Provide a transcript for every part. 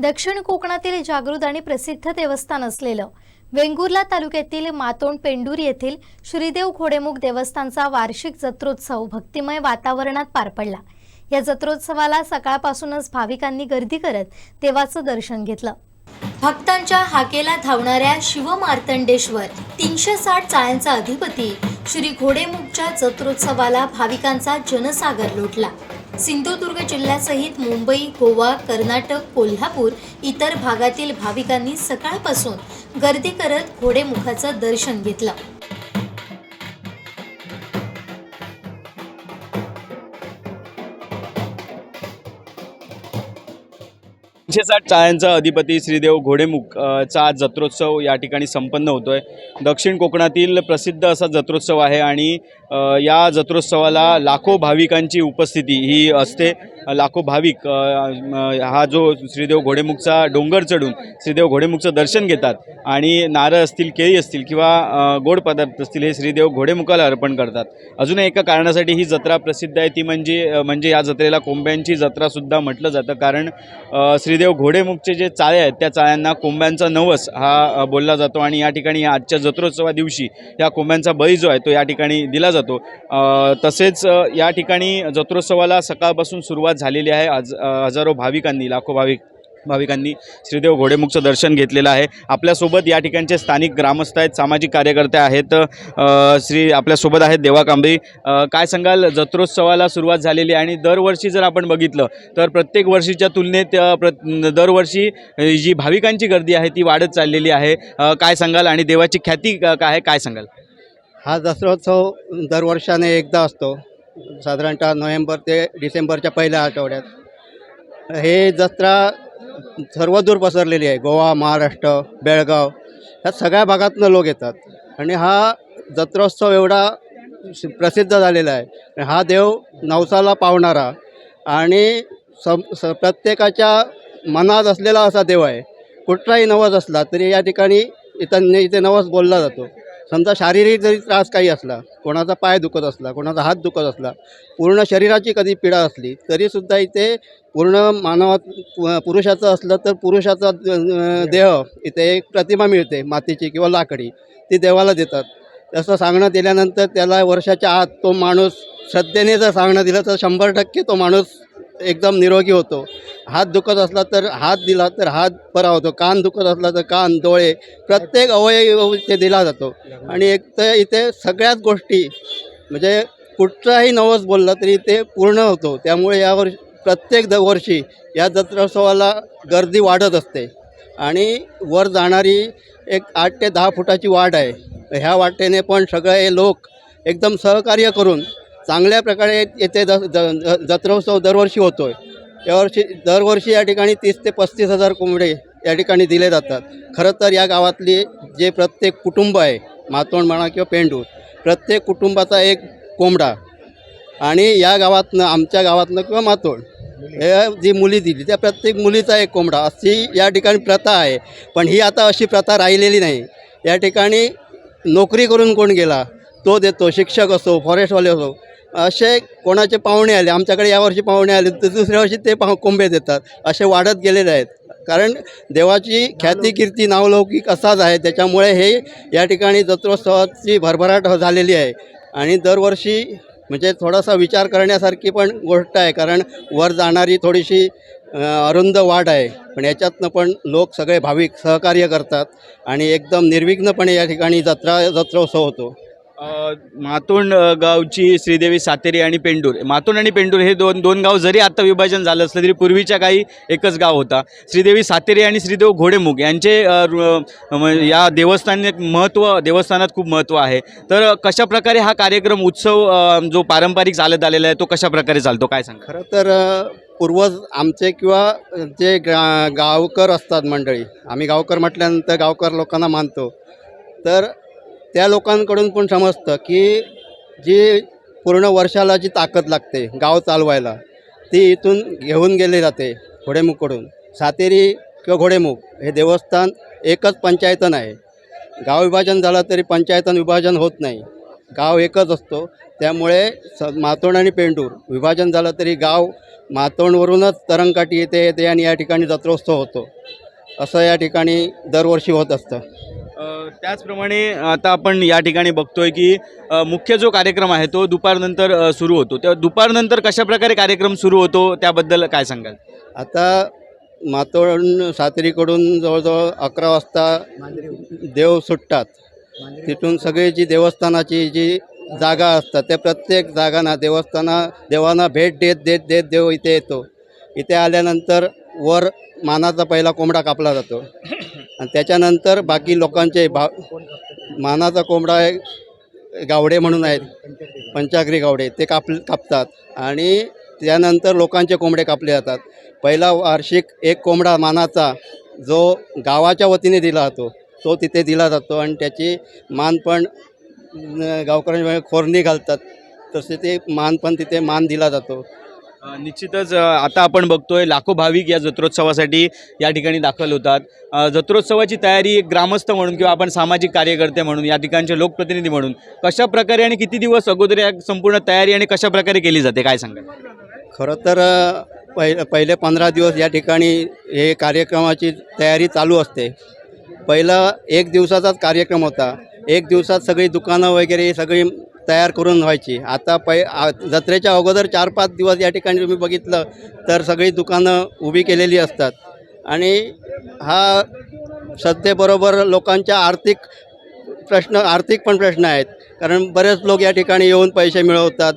दक्षिण कोकणातील जागृत आणि प्रसिद्ध देवस्थान असलेलं वेंगुर्ला तालुक्यातील मातोंड पेंडूर येथील श्रीदेव घोडेमुख देवस्थानचा वार्षिक जत्रोत्सव भक्तिमय वातावरणात पार पडला। या जत्रोत्सवाला सकाळपासूनच भाविकांनी गर्दी करत देवाचं दर्शन घेतलं। भक्तांच्या हाकेला धावणाऱ्या शिवमार्तंडेश्वर 360 चाळ्यांचा अधिपती श्री घोडेमुखच्या जत्रोत्सवाला भाविकांचा जनसागर लोटला। सिंधुदुर्ग जिल्ह्यासहित मुंबई, गोवा, कर्नाटक, कोल्हापूर इतर भागातील भाविकांनी सकाळपासून गर्दी करत घोडेमुखाचं दर्शन घेतलं। 360 चाळ्यांचा अधिपती श्रीदेव घोडेमुख चा जत्रोत्सव या ठिकाणी संपन्न होतोय। दक्षिण कोकणातील प्रसिद्ध असा जत्रोत्सव आहे आणि या जत्रोत्सवाला लाखो भाविकांची उपस्थिती ही असते। लाखो भाविक हा जो श्रीदेव घोडेमुखचा डोंगर चढून श्रीदेव घोडेमुखचं दर्शन घेतात आणि नारळ असतील, केळी असतील किंवा गोड पदार्थ असतील हे श्रीदेव घोडेमुखाला अर्पण करतात। अजून एका कारणासाठी ही जत्रा प्रसिद्ध आहे ती म्हणजे या जत्रेला कोंब्यांची जत्रा सुद्धा म्हटलं जातं, कारण श्रीदेव घोडेमुखचे जे चाळे आहेत त्या चाळ्यांना कोंब्यांचा नवस हा बोलला जातो आणि या ठिकाणी आजच्या जत्रोत्सवा दिवशी या कोंब्यांचा बळी जो आहे तो या ठिकाणी दिला जातो। तसेच या ठिकाणी जत्रोत्सवाला सकाळपासून सुरुवात झालेली आहे। हजारो भाविकांनी, लाखो भाविकांनी श्रीदेव घोडेमुखचं दर्शन घेतलेलं आहे। आपल्यासोबत या ठिकाणचे स्थानिक ग्रामस्थ आहेत, सामाजिक कार्यकर्ते आहेत। आपल्यासोबत आहेत देवा कांबळी। काय सांगाल, जत्रोत्सवाला सुरुवात झालेली आहे आणि दरवर्षी जर आपण बघितलं तर प्रत्येक वर्षीच्या तुलनेत दरवर्षी जी भाविकांची गर्दी आहे ती वाढत चाललेली आहे। काय सांगाल आणि देवाची ख्याती काय आहे, काय सांगाल? हा जत्रोत्सव दरवर्षाने एकदा असतो, साधारणतः नोव्हेंबर ते डिसेंबरच्या पहिल्या आठवड्यात। हे जत्रा सर्वदूर पसरलेली आहे। गोवा, महाराष्ट्र, बेळगाव ह्या सगळ्या भागातून लोक येतात आणि हा जत्रोत्सव एवढा प्रसिद्ध झालेला आहे। हा देव नवसाला पावणारा आणि प्रत्येकाच्या मनात असलेला असा देव आहे। कुठलाही नवस असला तरी या ठिकाणी इथे नवस बोलला जातो। समजा शारीरिक जरी त्रास काही असला, कोणाचा पाय दुखत असला, कोणाचा हात दुखत असला, पूर्ण शरीराची कधी पीडा असली तरीसुद्धा इथे पूर्ण मानवात पुरुषाचं असलं तर पुरुषाचा देह इथे एक प्रतिमा मिळते, मातीची किंवा लाकडी, ती देवाला देतात। तसं सांगणं दिल्यानंतर त्याला वर्षाच्या आत तो माणूस श्रद्धेने जर सांगणं दिलं तर 100% तो माणूस एकदम निरोगी होतो। हात दुखत असला तर हात दिला तर हात बरा होतो, कान दुखत असला तर कान, डोळे, प्रत्येक अवयव इथे दिला जातो। आणि एक तर इथे सगळ्याच गोष्टी म्हणजे कुठलाही नवस बोलला तरी ते पूर्ण होतो। त्यामुळे यावर्षी प्रत्येक वर्षी या जत्रोत्सवाला गर्दी वाढत असते आणि वर जाणारी एक 8 ते 10 फुटाची वाट आहे। ह्या वाटेने पण सगळे लोक एकदम सहकार्य करून चांगल्या प्रकारे येथे जत्रोत्सव दरवर्षी होतो आहे। दरवर्षी या ठिकाणी 30 ते 35 हजार कोंबडे या ठिकाणी दिले जातात। खरं तर या गावातली जे प्रत्येक कुटुंब आहे, मातोंड म्हणा किंवा पेंडूर, प्रत्येक कुटुंबाचा एक कोंबडा आणि या गावातनं, आमच्या गावातनं किंवा मातोंड हे जी मुली दिली त्या प्रत्येक मुलीचा एक कोंबडा, अशी या ठिकाणी प्रथा आहे। पण ही आता अशी प्रथा राहिलेली नाही। या ठिकाणी नोकरी करून कोण गेला तो देतो, शिक्षक असो, फॉरेस्टवाले असो, असे कोणाचे पाहुणे आले, आमच्याकडे यावर्षी पाहुणे आले तर दुसऱ्या वर्षी ते कोंबे देतात, असे वाढत गेलेले आहेत। कारण देवाची ख्याती, कीर्ती, नावलौकिक असाच आहे, त्याच्यामुळे हे या ठिकाणी जत्रोत्सवाची भरभराट झालेली आहे। आणि दरवर्षी म्हणजे थोडासा विचार करण्यासारखी पण गोष्ट आहे, कारण वर जाणारी थोडीशी अरुंद वाट आहे, पण याच्यातनं पण लोक सगळे भाविक सहकार्य करतात आणि एकदम निर्विघ्नपणे या ठिकाणी जत्रोत्सव होतो। मातोंड गावची श्रीदेवी सातेरी आणि पेंडूर, मातोंड आणि पेंडूर हे दोन गाव जरी आता विभाजन झालं असलं तरी पूर्वीच्या काही एकच गाव होता। श्रीदेवी सातेरी आणि श्रीदेव घोडेमुख यांचे या देवस्थानात खूप महत्त्व आहे। तर कशा प्रकारे हा कार्यक्रम, उत्सव जो पारंपरिक चालत आलेला आहे तो कशा प्रकारे चालतो, काय सांग? खरं तर पूर्वज आमचे किंवा जे गावकर असतात मंडळी, आम्ही गावकर म्हटल्यानंतर गावकर लोकांना मानतो, तर त्या लोकांकडून पण समजतं की जी पूर्ण वर्षाला जी ताकद लागते गाव चालवायला ती इथून घेऊन गेली जाते घोडेमुखकडून। सातेरी किंवा घोडेमुख हे देवस्थान एकच पंचायतन आहे। गाव विभाजन झालं तरी पंचायतन विभाजन होत नाही। गाव एकच असतो. त्यामुळे मातोंड आणि पेंडूर विभाजन झालं तरी गाव मातोंडवरूनच तरंगकाठी येते आणि या ठिकाणी जत्रोत्सव होतो. असं या ठिकाणी दरवर्षी होत असतं. त्याचप्रमाणे आता आपण या ठिकाणी बघतोय की मुख्य जो कार्यक्रम आहे तो दुपारनंतर सुरू होतो. तेव्हा दुपारनंतर कशाप्रकारे कार्यक्रम सुरू होतो त्याबद्दल काय सांगाल? आता मातोंड सातेरीकडून जवळजवळ 11 वाजता देव सुटतात. तिथून सगळी जी देवस्थानाची जी जागा असतात त्या प्रत्येक जागांना देवांना भेट देत देव इथे येतो. इथे आल्यानंतर वर मानाचा पहिला कोंबडा कापला जातो आणि त्याच्यानंतर बाकी लोकांचे मानाचा कोंबडा गावडे म्हणून आहेत, पंचाग्री गावडे, ते कापतात आणि त्यानंतर लोकांचे कोंबडे कापले जातात. पहिला वार्षिक एक कोंबडा मानाचा जो गावाच्या वतीने दिला जातो तो तिथे दिला जातो आणि त्याची मान पण गावकऱ्यांमध्ये खोरणी घालतात, तसे ते मान पण तिथे मान दिला जातो. निश्चितच आता आपण बघतोय लाखो भाविक या जत्रोत्सवासाठी या ठिकाणी दाखल होतात. जत्रोत्सवाची तयारी एक ग्रामस्थ म्हणून किंवा आपण सामाजिक कार्यकर्ते म्हणून या ठिकाणचे लोकप्रतिनिधी म्हणून कशा प्रकारे आणि किती दिवस अगोदर या संपूर्ण तयारी आणि कशा प्रकारे केली जाते काय सांगाल? खरं तर पहिले 15 दिवस या ठिकाणी हे कार्यक्रमाची तयारी चालू असते. पहिला 1 दिवसाचाच कार्यक्रम होता. 1 दिवसात सगळी दुकानं वगैरे सगळी तयार करून व्हायची. आता जत्रेच्या अगोदर 4-5 दिवस या ठिकाणी तुम्ही बघितलं तर सगळी दुकानं उभी केलेली असतात आणि हा सध्याबरोबर लोकांच्या आर्थिक पण प्रश्न आहेत. कारण बरेच लोक या ठिकाणी येऊन पैसे मिळवतात.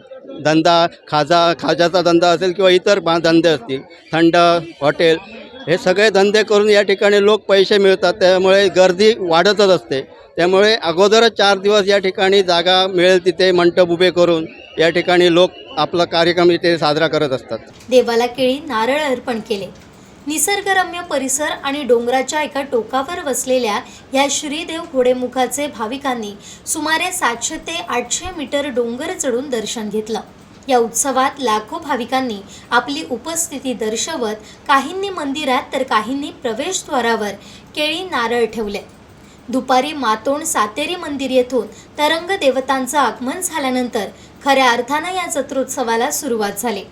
धंदा खाजाचा धंदा असेल किंवा इतर धंदे असतील, थंड हॉटेल, हे सगळे धंदे करून या ठिकाणी लोक पैसे मिळतात. त्यामुळे गर्दी वाढतच असते. त्यामुळे अगोदरच 4 दिवस या ठिकाणी जागा मिळेल तिथे मंडप उभे करून या ठिकाणी लोक आपला कार्यक्रम इथे साजरा करत असतात. देवाला केळी नारळ अर्पण केले. निसर्गरम्य परिसर आणि डोंगराच्या एका टोकावर वसलेल्या या श्रीदेव घोडेमुखाचे भाविकांनी सुमारे 700 ते 800 मीटर डोंगर चढून दर्शन घेतलं. या उत्सवात लाखो भाविकांनी आपली उपस्थिती दर्शवत काहींनी मंदिरात तर काहींनी प्रवेशद्वारावर केळी नारळ ठेवले. दुपारी मातोंड सातेरी मंदिर येथून तरंग देवतांचं आगमन झाल्यानंतर खऱ्या अर्थानं या जत्रोत्सवाला सुरुवात झाली.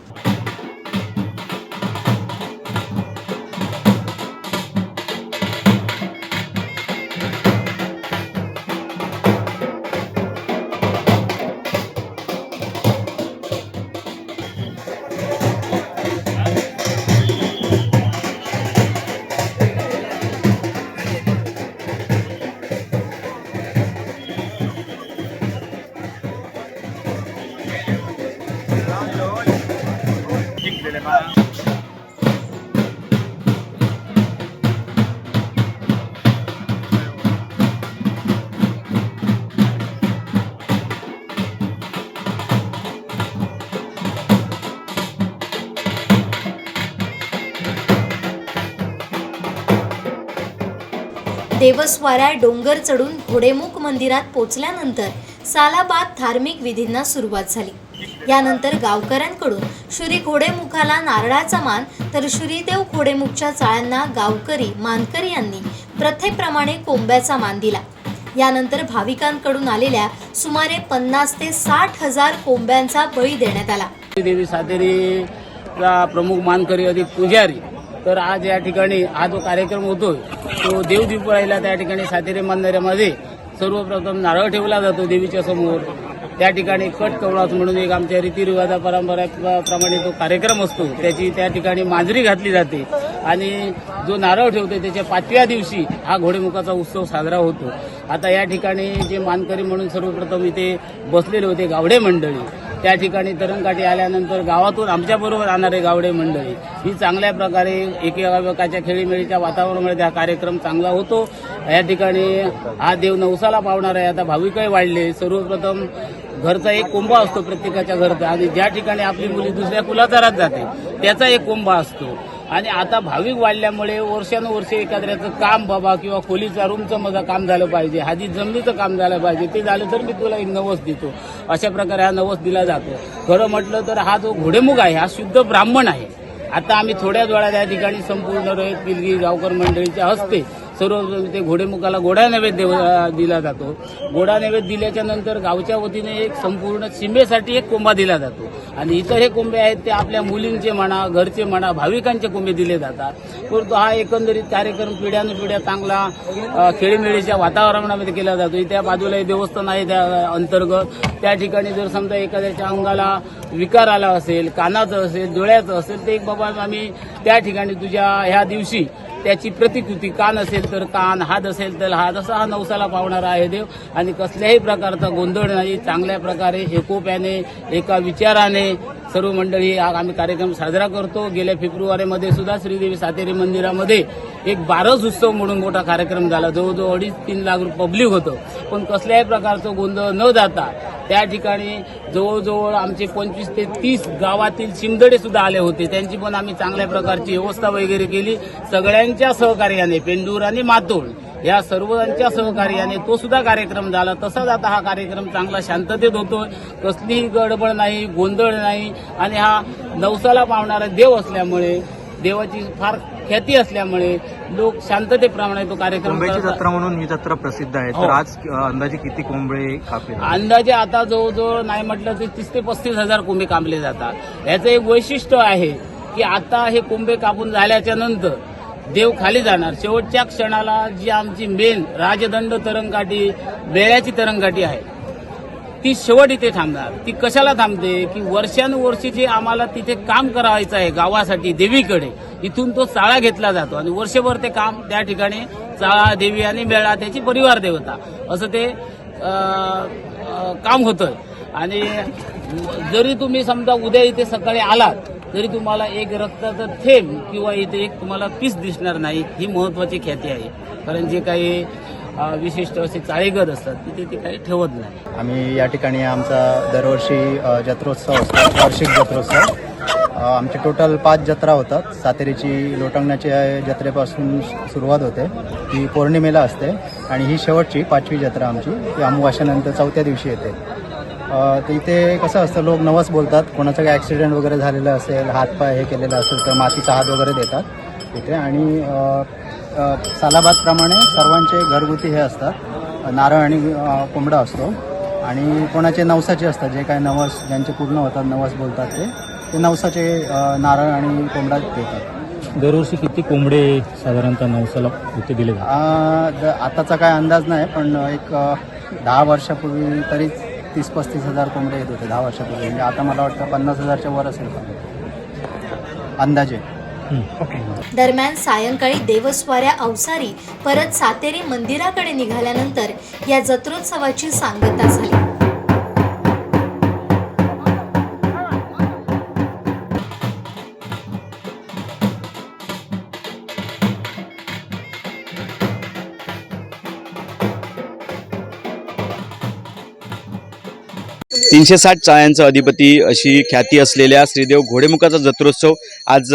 देवस्वाऱ्या डोंगर चढून घोडेमुख मंदिरात पोचल्यानंतर सालाबाद धार्मिक विधींना सुरुवात झाली. यानंतर गावकऱ्यांकडून श्री घोडेमुखाला नारळाचा मान तर श्रीदेव घोडेमुखच्या चाळ्यांना गावकरी मानकरी यांनी प्रथेप्रमाणे कोंब्याचा मान दिला. यानंतर भाविकांकडून आलेल्या सुमारे 50 ते 60 हजार कोंब्यांचा बळी देण्यात आला. देवी सातेरीचा प्रमुख मानकरी अधिक पुजारी, तर आज या ठिकाणी हा जो कार्यक्रम होतोय तो देवदीपावलीला त्या ठिकाणी सातेरी मंदिरामध्ये सर्वप्रथम नारळ ठेवला जातो देवीच्या समोर. त्या ठिकाणी कट कवळास म्हणून एक आमच्या रीतिरिवाजा परंपरेप्रमाणे तो कार्यक्रम असतो. त्याची त्या ठिकाणी मांजरी घातली जाते आणि जो नारळ ठेवतो त्याच्या 5व्या दिवशी हा घोडेमुखाचा उत्सव साजरा होतो. आता या ठिकाणी जे मानकरी म्हणून सर्वप्रथम इथे बसलेले होते गावडे मंडळी, त्या ठिकाणी तरंगकाठी आल्यानंतर गावातून आमच्याबरोबर आणणारे गावडे मंडळी ही चांगल्या प्रकारे एकमेकाच्या खेळीमेळीच्या वातावरणामध्ये हा कार्यक्रम चांगला होतो. या ठिकाणी हा देव नवसाला पावणार आहे. आता भाविकही वाढले. सर्वप्रथम घरचा एक कोंबा असतो प्रत्येकाच्या घरचा आणि ज्या ठिकाणी आपली मुली दुसऱ्या कुलाचारात जाते त्याचा एक कोंबा असतो. आणि आता भाविक वाढल्यामुळे वर्षानुवर्षे एखाद्याचं काम बाबा किंवा खोलीचा रूमचं माझं काम झालं पाहिजे, हाजी जमिनीचं काम झालं पाहिजे, ते झालं तर मी तुला एक नवस देतो. अशा प्रकारे हा नवस दिला जातो. खरं म्हटलं तर हा जो घोडेमुख आहे हा शुद्ध ब्राह्मण आहे. आता आम्ही थोड्याच वेळा त्या ठिकाणी संपूर्ण रोहित पिलगी गावकर मंडळीच्या हस्ते सर्वप्रथम ते घोडेमुखाला गोडा नैवेद्य दिला जातो. गोडा नैवेद्य दिल्याच्या नंतर गावच्या वतीने एक संपूर्ण शिंबेसाठी एक कोंबा दिला जातो आणि इतर हे कोंबे आहेत ते आपल्या मुलींचे म्हणा, घरचे म्हणा, भाविकांचे कोंबे दिले जातात. परंतु हा एकंदरीत कार्यक्रम पिढ्यानुपिढ्या चांगला खेळीमेळीच्या वातावरणामध्ये केला जातो. इथे बाजूला हे देवस्थान आहे त्या अंतर्गत. त्या ठिकाणी जर समजा एखाद्याच्या अंगाला विकार आला असेल, कानाचं असेल, डोळ्याचं असेल, तर एक बाबा आम्ही त्या ठिकाणी तुझ्या ह्या दिवशी त्याची प्रतिकृती, कान असेल तर कान, हात असेल तर हात, असा हा नवसाला पावणारा आहे देव. आणि कसल्याही प्रकारचा गोंधळ नाही, चांगल्या प्रकारे एकोप्याने एका विचाराने सर्व मंडळी हा आम्ही कार्यक्रम साजरा करतो. गेल्या फेब्रुवारीमध्ये सुद्धा श्रीदेवी सातेरी मंदिरामध्ये एक बारस उत्सव म्हणून मोठा कार्यक्रम झाला. जवळजवळ 2.5-3 लाख पब्लिक होतं. पण कसल्याही प्रकारचं गोंधळ न जाता त्या ठिकाणी जवळजवळ आमचे 25 ते 30 गावातील शिमदडे सुद्धा आले होते. त्यांची पण आम्ही चांगल्या प्रकारची व्यवस्था वगैरे केली. सगळ्यांच्या सहकार्याने, पेंडूर आणि मातोळ या सर्वांच्या सहकार्याने तो सुद्धा कार्यक्रम झाला. तसाच आता हा कार्यक्रम चांगला शांततेत होतोय. कसलीही गडबड नाही, गोंधळ नाही. आणि हा नवसाला पावणारा देव असल्यामुळे, देवाची फार ख्याती असल्यामुळे लोक शांततेप्रमाणे तो कार्यक्रम कोंबड्याची करतात. जत्रा म्हणून ही जत्रा प्रसिद्ध आहे. हो. तर आज अंदाजे किती कोंबडे कापले? अंदाजे आता जवळजवळ नाही म्हटलं तर 30 ते 35 हजार कोंबे कापले जातात. याचं एक वैशिष्ट्य आहे की आता हे कोंबे कापून झाल्याच्या नंतर देव खाली जाणार. शेवटच्या क्षणाला जी आमची मेन राजदंड तरंगकाठी, बेळ्याची तरंगकाठी आहे, ती शेवट इथे थांबणार. ती कशाला थांबते की वर्षानुवर्षी जे आम्हाला तिथे काम करायचं आहे गावासाठी, देवीकडे, इथून तो चाळा घेतला जातो आणि वर्षभर ते काम त्या ठिकाणी चाळा, देवी आणि बेळा त्याची परिवार देवता असं ते काम होतंय. आणि जरी तुम्ही समजा उद्या इथे सकाळी आलात तरी तुम्हाला एक रक्ताचं थेंब किंवा इथे एक तुम्हाला पीस दिसणार नाही. ही महत्वाची ख्याती आहे. कारण जे काही विशिष्ट असे चाळीगत असतात तिथे ते काही ठेवत नाही. आम्ही या ठिकाणी आमचा दरवर्षी जत्रोत्सव असतो, वार्षिक जत्रोत्सव. आमचे टोटल 5 जत्रा होतात. सातेरीची लोटंगणाच्या जत्रेपासून सुरुवात होते, ती पौर्णिमेला असते आणि ही शेवटची 5वी जत्रा आमची, ती अमावास्येनंतर 4थ्या दिवशी येते. तर इथे कसं असतं, लोक नवस बोलतात. कोणाचं काही ॲक्सिडेंट वगैरे झालेलं असेल, हातपाय हे केलेलं असेल तर मातीचा हात वगैरे देतात इथे. आणि सालाबादप्रमाणे सर्वांचे घरगुती हे असतात, नारळ आणि कोंबडा असतो. आणि कोणाचे नवसाचे असतात, जे काय नवस ज्यांचे पूर्ण होतात, नवस बोलतात ते नवसाचे नारळ आणि कोंबडा देतात. दरवर्षी किती कोंबडे साधारणतः नवसाला इथे दिले जातात? आताचा काय अंदाज नाही, पण एक 10 वर्षापूर्वी तरी 30-35 हजार कोंबडे येत होते 10 वर्षापूर्वी. म्हणजे आता मला वाटतं 50 हजारच्या वर असेल अंदाजे. दरम्यान सायंकाळी देवस्वाऱ्या अवसारी परत सातेरी मंदिराकडे निघाल्यानंतर या जत्रोत्सवाची सांगता झाली. तीनशे 60 चाळ्यांचा अधिपती अशी ख्याती असलेल्या श्रीदेव घोडेमुखाचा जत्रोत्सव आज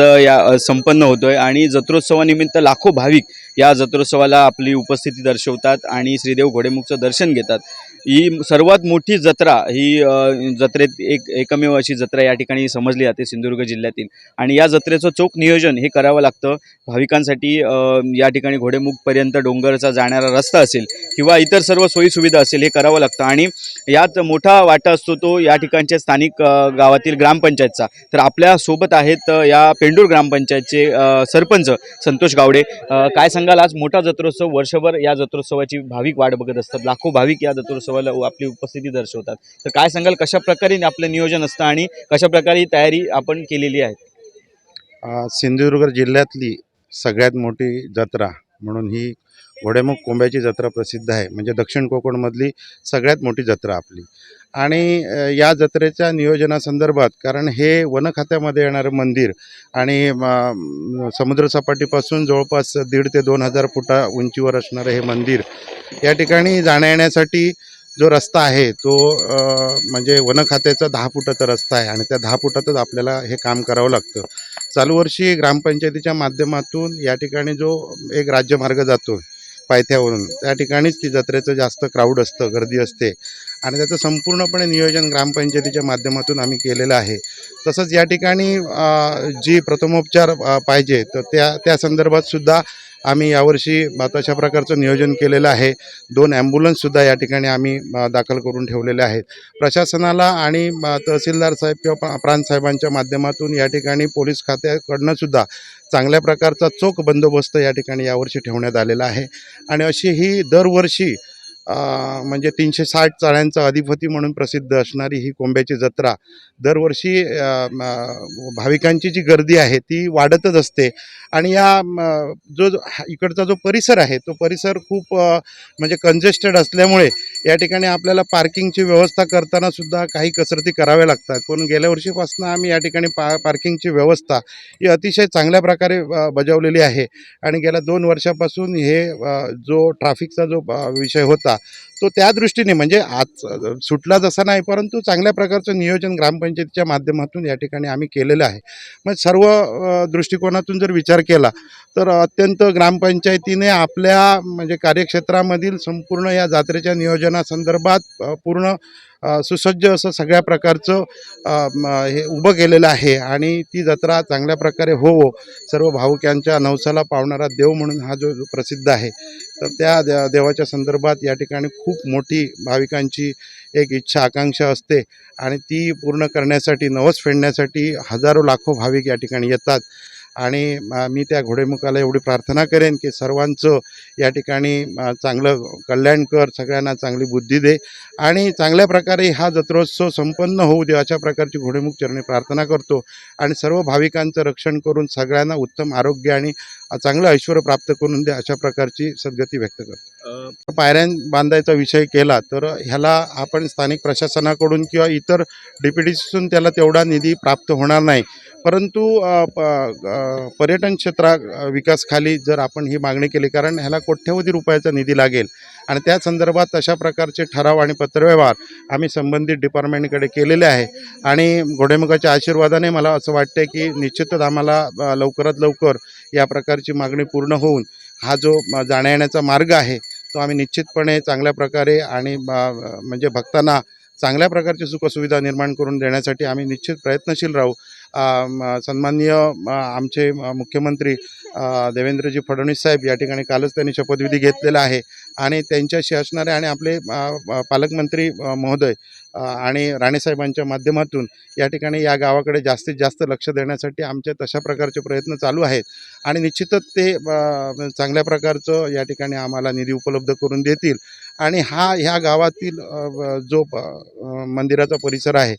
संपन्न होतोय आणि जत्रोत्सवानिमित्त लाखो भाविक या जत्रोत्सवाला आपली उपस्थिती दर्शवतात आणि श्रीदेव घोडेमुखचं दर्शन घेतात. ही सर्वात मोठी जत्रा, ही जत्रेत एकमेव अशी जत्रा या ठिकाणी समजली जाते सिंधुदुर्ग जिल्ह्यातील. आणि या जत्रेचं चोख नियोजन हे करावं लागतं भाविकांसाठी. या ठिकाणी घोडेमुखपर्यंत डोंगरचा जाणारा रस्ता असेल किंवा इतर सर्व सोयीसुविधा असेल हे करावं लागतं. आणि यात मोठा वाटा असतो तो या ठिकाणच्या स्थानिक गावातील ग्रामपंचायतचा. तर आपल्या सोबत आहेत या पेंडूर ग्रामपंचायतचे सरपंच संतोष गावडे. काय सांगाल, आज मोठा जत्रोत्सव, वर्षभर या जत्रोत्सवाची भाविक वाट बघत असतात, लाखो भाविक या जत्रोत्सवाला आपली उपस्थिती दर्शवतात. तर काय सांगाल, कशा प्रकारे आपलं नियोजन असतं आणि कशा प्रकारे तयारी आपण केलेली आहे? सिंधुदुर्ग जिल्ह्यातली सगळ्यात मोठी जत्रा म्हणून ही घोडेमुख कोंब्याची जत्रा प्रसिद्ध आहे. म्हणजे दक्षिण कोकणमधली सगळ्यात मोठी जत्रा आपली. आणि या जत्रेच्या नियोजनासंदर्भात, कारण हे वन खात्यामध्ये येणारं मंदिर आणि समुद्रसपाटीपासून जवळपास 1,500 ते 2,000 फुटा उंचीवर असणारं हे मंदिर, या ठिकाणी जाण्या येण्यासाठी जो रस्ता आहे तो म्हणजे वन खात्याचा 10 फुटाचा रस्ता आहे आणि त्या 10 फुटातच आपल्याला हे काम करावं लागतं. चालू वर्षी ग्रामपंचायतीच्या माध्यमातून या ठिकाणी जो एक राज्यमार्ग जातो पायथ्यावरून, त्या ठिकाणीच ती जत्रेचं जास्त क्राऊड असतं, गर्दी असते. आणि त्याचं संपूर्णपणे नियोजन ग्रामपंचायतीच्या माध्यमातून आम्ही केलेलं आहे. तसंच या ठिकाणी जी प्रथमोपचार पाहिजे तर त्या संदर्भातसुद्धा आम्ही यावर्षी तशा प्रकारचं नियोजन केलेलं आहे. 2 ॲम्ब्युलन्ससुद्धा या ठिकाणी आम्ही दाखल करून ठेवलेले आहेत. प्रशासनाला आणि तहसीलदार साहेब किंवा प्रांतसाहेबांच्या माध्यमातून या ठिकाणी पोलीस खात्याकडनं सुद्धा चांगल्या प्रकारचा चोख बंदोबस्त या ठिकाणी यावर्षी ठेवण्यात आलेला आहे. आणि अशी ही दरवर्षी म्हणजे 360 चाळ्यांचा अधिपती म्हणून प्रसिद्ध असणारी ही कोंब्याची जत्रा दरवर्षी भाविकांची जी गर्दी आहे ती वाढतच असते. आणि जो इकडचा जो परिसर आहे तो परिसर खूप म्हणजे कंजेस्टेड असल्यामुळे या ठिकाणी आपल्याला पार्किंगची व्यवस्था करताना सुद्धा काही कसरती कराव्या लागतात. पण गेल्या वर्षीपासून आम्ही या ठिकाणी पार्किंगची व्यवस्था ही अतिशय चांगल्या प्रकारे बजावलेली आहे. आणि गेल्या 2 वर्षापासून हे जो ट्रॅफिकचा जो विषय होता तो त्या दृष्टीने म्हणजे आज सुटला जसा नाही, परंतु चांगल्या प्रकारचं नियोजन ग्रामपंचायतीच्या माध्यमातून या ठिकाणी आम्ही केलेलं आहे. मग सर्व दृष्टिकोनातून जर विचार केला तर अत्यंत ग्रामपंचायतीने आपल्या म्हणजे कार्यक्षेत्रामधील संपूर्ण या जात्रेच्या नियोजनासंदर्भात पूर्ण सुसज्ज असं सगळ्या प्रकारचं हे उभं केलेलं आहे. आणि ती जत्रा चांगल्या प्रकारे होवो, सर्व भाविकांच्या नवसाला पावणारा देव म्हणून हा जो प्रसिद्ध आहे तर त्या देवाच्या संदर्भात या ठिकाणी खूप मोठी भाविकांची एक इच्छा आकांक्षा असते आणि ती पूर्ण करण्यासाठी नवस फेडण्यासाठी हजारो लाखो भाविक या ठिकाणी येतात. आणि मी त्या घोडेमुखाला एवढी प्रार्थना करेन की सर्वांचं या ठिकाणी चांगलं कल्याण कर, सगळ्यांना चांगली बुद्धी दे आणि चांगल्या प्रकारे हा जत्रोत्सव संपन्न होऊ दे अशा प्रकारची घोडेमुख चरणी प्रार्थना करतो. आणि सर्व भाविकांचं रक्षण करून सगळ्यांना उत्तम आरोग्य आणि चांगलं ऐश्वर प्राप्त करून दे अशा प्रकारची सद्गती व्यक्त करतो. पायऱ्या बांधायचा विषय केला तर ह्याला आपण स्थानिक प्रशासनाकडून किंवा इतर DPDCतून त्याला तेवढा निधी प्राप्त होणार नाही, परंतु पर्यटन क्षेत्रा विकासखाली जर आपण ही मागणी केली, कारण ह्याला कोट्यवधी रुपयाचा निधी लागेल आणि त्या संदर्भात अशा प्रकारचे ठराव आणि पत्रव्यवहार आम्ही संबंधित डिपार्टमेंटकडे केलेले आहे. आणि घोडेमुखाच्या आशीर्वादाने मला असं वाटतं की निश्चितच आम्हाला लवकरात लवकर या प्रकारची मागणी पूर्ण होऊन हा जो जाण्या येण्याचा मार्ग आहे तो आम्ही निश्चितपणे चांगल्या प्रकारे आणि म्हणजे भक्तांना चांगल्या प्रकारची सुखसुविधा निर्माण करून देण्यासाठी आम्ही निश्चित प्रयत्नशील राहू. सन्माननीय आमचे मुख्यमंत्री देवेंद्रजी फडणवीस साहेब या ठिकाणी कालच त्यांनी शपथविधी घेतलेला आहे आणि त्यांच्याशी असणारे आणि आपले पालकमंत्री महोदय आणि राणेसाहेबांच्या माध्यमातून या ठिकाणी या गावाकडे जास्तीत जास्त लक्ष देण्यासाठी आमचे तशा प्रकारचे प्रयत्न चालू आहेत. आणि निश्चितच ते चांगल्या प्रकारचं या ठिकाणी आम्हाला निधी उपलब्ध करून देतील. आणि ह्या गावातील जो मंदिराचा परिसर आहे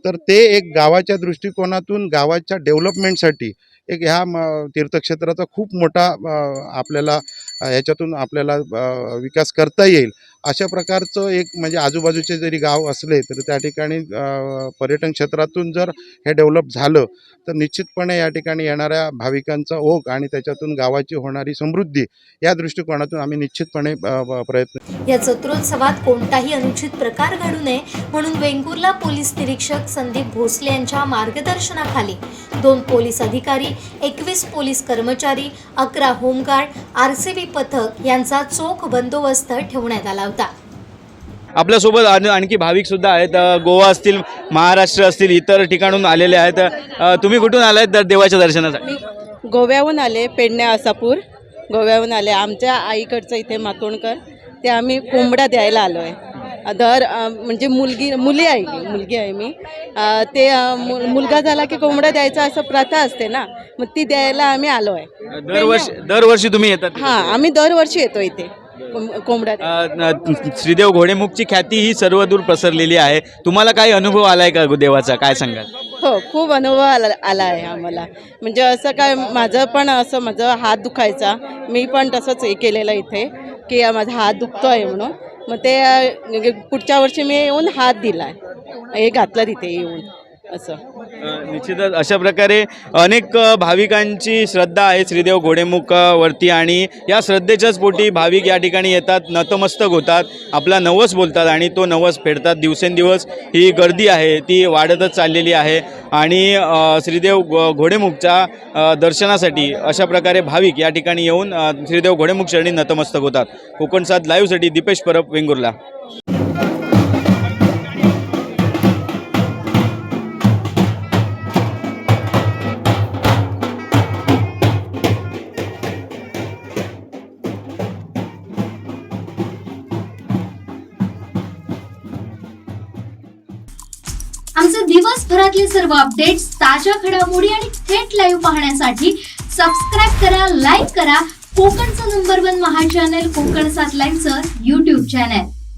तर ते एक गावाच्या दृष्टिकोनातून गावाच्या डेव्हलपमेंटसाठी एक ह्या तीर्थक्षेत्राचा खूप मोठा आपल्याला ह्याच्यातून आपल्याला विकास करता येईल अशा प्रकारचं एक म्हणजे आजूबाजूचे जरी गाव असले तरी त्या ठिकाणी पर्यटन क्षेत्रातून जर हे डेव्हलप झालं तर निश्चितपणे या ठिकाणी येणाऱ्या भाविकांचा ओघ आणि त्याच्यातून गावाची होणारी समृद्धी या दृष्टिकोनातून आम्ही निश्चितपणे प्रयत्न. या जत्रोत्सवात कोणताही अनुचित प्रकार घडू नये म्हणून वेंगुर्ला पोलीस निरीक्षक संदीप भोसले यांच्या मार्गदर्शनाखाली 2 पोलीस अधिकारी, 21 पोलीस कर्मचारी, 11 होमगार्ड, RCB पथक यांचा चोख बंदोबस्त ठेवण्यात आला होता. आपल्यासोबत आणखी भाविक सुद्धा आहेत. गोवा असतील, महाराष्ट्र असतील, इतर ठिकाणून आलेले आहेत. तुम्ही कुठून आलात तर देवाच्या दर्शनासाठी? गोव्याहून आले, पेडण्या आसापूर गोव्याहून आले. आमच्या आईकडचं इथे मातोंडकर ते आम्ही कोंबडा द्यायला आलो आहे. म्हणजे मुलगी आहे मी ते मुलगा झाला की कोंबडा द्यायचा असं प्रथा असते ना, मग ती द्यायला आम्ही आलो आहे. दरवर्षी तुम्ही येतात? हां, आम्ही दरवर्षी येतो इथे कोंबडा. श्रीदेव घोडेमुखची ख्याती ही सर्वदूर पसरलेली आहे. तुम्हाला काही अनुभव आलाय का देवाचा, काय सांगाल? हो, खूप अनुभव आला आहे आम्हाला. म्हणजे असं काय माझा हात दुखायचा, मी पण तसंच हे केलेलं इथे की माझा हात दुखतो आहे म्हणून. मग ते पुढच्या वर्षी मी येऊन हात दिला आहे, हे घातलं तिथे येऊन असं. निश्चितच अशा प्रकारे अनेक भाविकांची श्रद्धा आहे श्रीदेव घोडेमुखावरती आणि या श्रद्धेच्याच पोटी भाविक या ठिकाणी येतात, नतमस्तक होतात, आपला नवस बोलतात आणि तो नवस फेडतात. दिवसेंदिवस ही गर्दी आहे ती वाढतच चाललेली आहे आणि श्रीदेव घोडेमुखच्या दर्शनासाठी अशा प्रकारे भाविक या ठिकाणी येऊन श्रीदेव घोडेमुख चरणी नतमस्तक होतात. कोकण 7 लाईव्हसाठी दीपेश परब, वेंगुर्ला. आमचे दिवसभरातले सर्व अपडेट्स, ताज्या घडामोडी आणि थेट लाईव्ह पाहण्यासाठी सबस्क्राईब करा, लाईक करा कोकणचं नंबर 1 महा चॅनल कोकण 7 लाईव्हचं YouTube चॅनल.